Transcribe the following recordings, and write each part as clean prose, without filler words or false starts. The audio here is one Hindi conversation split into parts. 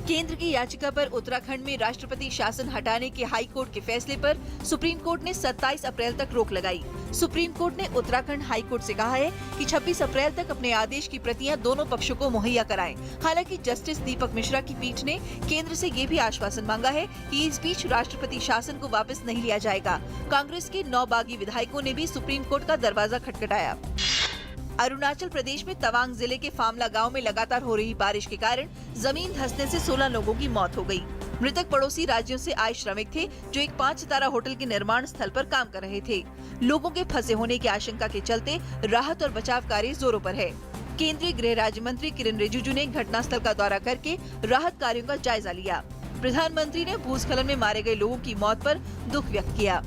केंद्र की याचिका पर उत्तराखंड में राष्ट्रपति शासन हटाने के हाई कोर्ट के फैसले पर सुप्रीम कोर्ट ने 27 अप्रैल तक रोक लगाई। सुप्रीम कोर्ट ने उत्तराखंड हाई कोर्ट से कहा है कि 26 अप्रैल तक अपने आदेश की प्रतियां दोनों पक्षों को मुहैया कराएं। हालांकि जस्टिस दीपक मिश्रा की पीठ ने केंद्र से ये भी आश्वासन मांगा है कि इस बीच राष्ट्रपति शासन को वापस नहीं लिया जाएगा। कांग्रेस के 9 बागी विधायकों ने भी सुप्रीम कोर्ट का दरवाजा खटखटाया। अरुणाचल प्रदेश में तवांग जिले के फामला गांव में लगातार हो रही बारिश के कारण जमीन धंसने से 16 लोगों की मौत हो गई। मृतक पड़ोसी राज्यों से आए श्रमिक थे जो एक 5 सितारा होटल के निर्माण स्थल पर काम कर रहे थे। लोगों के फंसे होने की आशंका के चलते राहत और बचाव कार्य जोरों पर है। केंद्रीय गृह राज्य मंत्री किरेन रिजिजू ने घटनास्थल का दौरा करके राहत कार्यों का जायजा लिया। प्रधानमंत्री ने भूस्खलन में मारे गए लोगों की मौत पर दुख व्यक्त किया।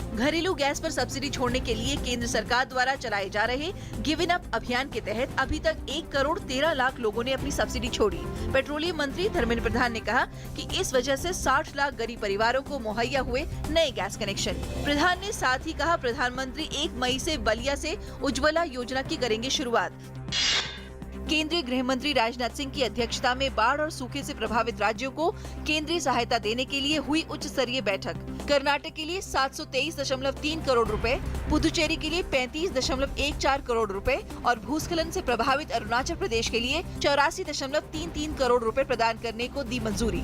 घरेलू गैस पर सब्सिडी छोड़ने के लिए केंद्र सरकार द्वारा चलाए जा रहे गिवन अप अभियान के तहत अभी तक 1 करोड़ 13 लाख लोगों ने अपनी सब्सिडी छोड़ी। पेट्रोलियम मंत्री धर्मेंद्र प्रधान ने कहा कि इस वजह से 60 लाख गरीब परिवारों को मुहैया हुए नए गैस कनेक्शन। प्रधान ने साथ ही कहा प्रधानमंत्री 1 मई से बलिया से उज्ज्वला योजना की करेंगे शुरुआत। केंद्रीय गृह मंत्री राजनाथ सिंह की अध्यक्षता में बाढ़ और सूखे से प्रभावित राज्यों को केंद्रीय सहायता देने के लिए हुई उच्च स्तरीय बैठक। कर्नाटक के लिए 723.3 करोड़ रुपए, पुदुचेरी के लिए 35.14 करोड़ रुपए और भूस्खलन से प्रभावित अरुणाचल प्रदेश के लिए 84.33 करोड़ रुपए प्रदान करने को दी मंजूरी।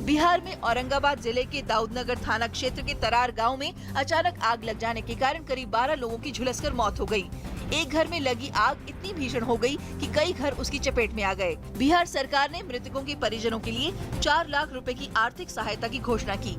बिहार में औरंगाबाद जिले के दाऊदनगर थाना क्षेत्र के तरार गांव में अचानक आग लग जाने के कारण करीब 12 लोगों की झुलसकर मौत हो गई। एक घर में लगी आग इतनी भीषण हो गई कि कई घर उसकी चपेट में आ गए। बिहार सरकार ने मृतकों के परिजनों के लिए 4 लाख रुपए की आर्थिक सहायता की घोषणा की।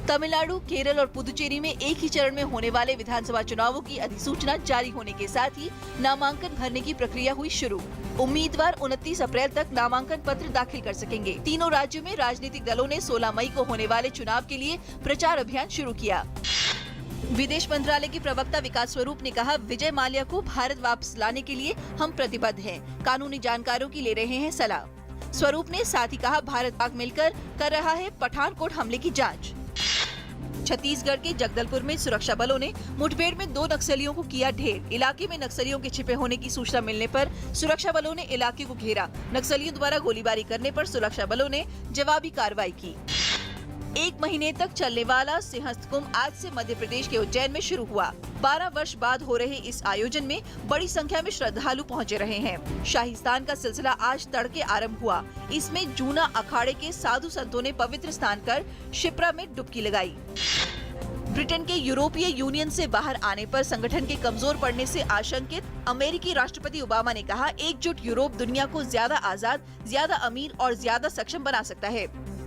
तमिलनाडु, केरल और पुदुचेरी में एक ही चरण में होने वाले विधानसभा चुनावों की अधिसूचना जारी होने के साथ ही नामांकन भरने की प्रक्रिया हुई शुरू। उम्मीदवार 29 अप्रैल तक नामांकन पत्र दाखिल कर सकेंगे। तीनों राज्यों में राजनीतिक दलों ने 16 मई को होने वाले चुनाव के लिए प्रचार अभियान शुरू किया। विदेश मंत्रालय के प्रवक्ता विकास स्वरूप ने कहा, विजय माल्या को भारत वापस लाने के लिए हम प्रतिबद्ध हैं। कानूनी जानकारों की ले रहे हैं सलाह। स्वरूप ने साथ ही कहा, भारत पाक मिलकर कर रहा है पठानकोट हमले की जांच। छत्तीसगढ़ के जगदलपुर में सुरक्षा बलों ने मुठभेड़ में 2 नक्सलियों को किया ढेर। इलाके में नक्सलियों के छिपे होने की सूचना मिलने पर सुरक्षा बलों ने इलाके को घेरा। नक्सलियों द्वारा गोलीबारी करने पर सुरक्षा बलों ने जवाबी कार्रवाई की। 1 महीने तक चलने वाला सिंहस्थ कुंभ आज से मध्य प्रदेश के उज्जैन में शुरू हुआ। 12 वर्ष बाद हो रहे इस आयोजन में बड़ी संख्या में श्रद्धालु पहुंचे रहे हैं। शाही स्नान का सिलसिला आज तड़के आरंभ हुआ। इसमें जूना अखाड़े के साधु संतों ने पवित्र स्नान कर शिप्रा में डुबकी लगाई। ब्रिटेन के यूरोपीय यूनियन से बाहर आने पर संगठन के कमजोर पड़ने से आशंकित अमेरिकी राष्ट्रपति ओबामा ने कहा, एकजुट यूरोप दुनिया को ज्यादा आजाद, ज्यादा अमीर और ज्यादा सक्षम बना सकता है।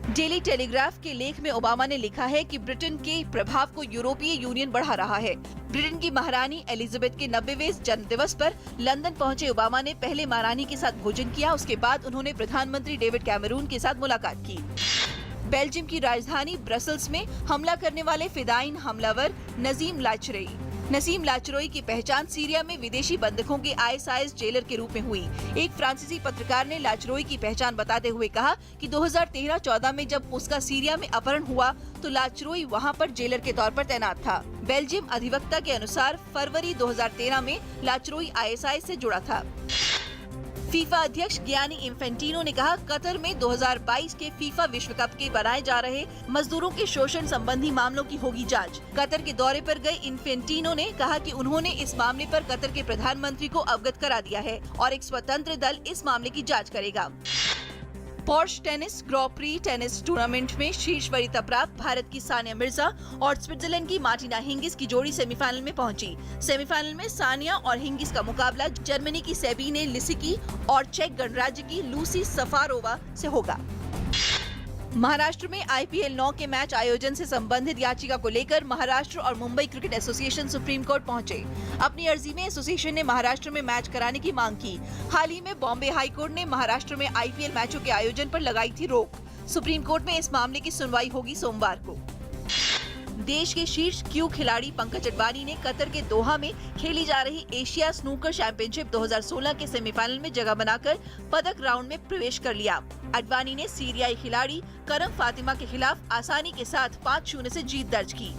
डेली टेलीग्राफ के लेख में ओबामा ने लिखा है कि ब्रिटेन के प्रभाव को यूरोपीय यूनियन बढ़ा रहा है। ब्रिटेन की महारानी एलिजाबेथ के 90वें जन्म दिवस पर लंदन पहुंचे ओबामा ने पहले महारानी के साथ भोजन किया। उसके बाद उन्होंने प्रधानमंत्री डेविड कैमरून के साथ मुलाकात की। बेल्जियम की राजधानी ब्रसल्स में हमला करने वाले फिदायीन हमलावर नसीम लाचरोई की पहचान सीरिया में विदेशी बंधकों के ISIS जेलर के रूप में हुई। एक फ्रांसीसी पत्रकार ने लाचरोई की पहचान बताते हुए कहा कि 2013-14 में जब उसका सीरिया में अपहरण हुआ तो लाचरोई वहां पर जेलर के तौर पर तैनात था। बेल्जियम अधिवक्ता के अनुसार फरवरी 2013 में लाचरोई ISIS से जुड़ा था। फीफा अध्यक्ष गियानी इन्फेंटिनो ने कहा, कतर में 2022 के फीफा विश्व कप के बनाए जा रहे मजदूरों के शोषण संबंधी मामलों की होगी जांच। कतर के दौरे पर गए इन्फेंटिनो ने कहा कि उन्होंने इस मामले पर कतर के प्रधानमंत्री को अवगत करा दिया है और एक स्वतंत्र दल इस मामले की जांच करेगा। Porsche tennis grand pre tennis tournament में शीर्ष वरीयता प्राप्त भारत की सानिया मिर्जा और स्विट्जरलैंड की मार्टिना हिंगिस की जोड़ी सेमीफाइनल में पहुंची। सेमीफाइनल में सानिया और हिंगिस का मुकाबला जर्मनी की सेबीने लिसिकी और चेक गणराज्य की लूसी सफारोवा से होगा। महाराष्ट्र में IPL 9 के मैच आयोजन से संबंधित याचिका को लेकर महाराष्ट्र और Mumbai cricket association supreme court पहुंचे। अपनी अर्जी में एसोसिएशन ने महाराष्ट्र में मैच कराने की मांग की। हाल ही में बॉम्बे हाई कोर्ट ने महाराष्ट्र में IPL मैचों के आयोजन पर लगाई थी रोक। सुप्रीम कोर्ट में इस मामले की सुनवाई होगी सोमवार को। देश के शीर्ष क्यू खिलाड़ी पंकज अडवाणी ने कतर के दोहा में खेली जा रही एशिया स्नूकर चैंपियनशिप 2016 के सेमीफाइनल में जगह बनाकर पदक राउंड में प्रवेश कर लिया। अडवाणी ने सीरियाई खिलाड़ी करम फातिमा के खिलाफ आसानी के साथ 5-0 से जीत दर्ज की।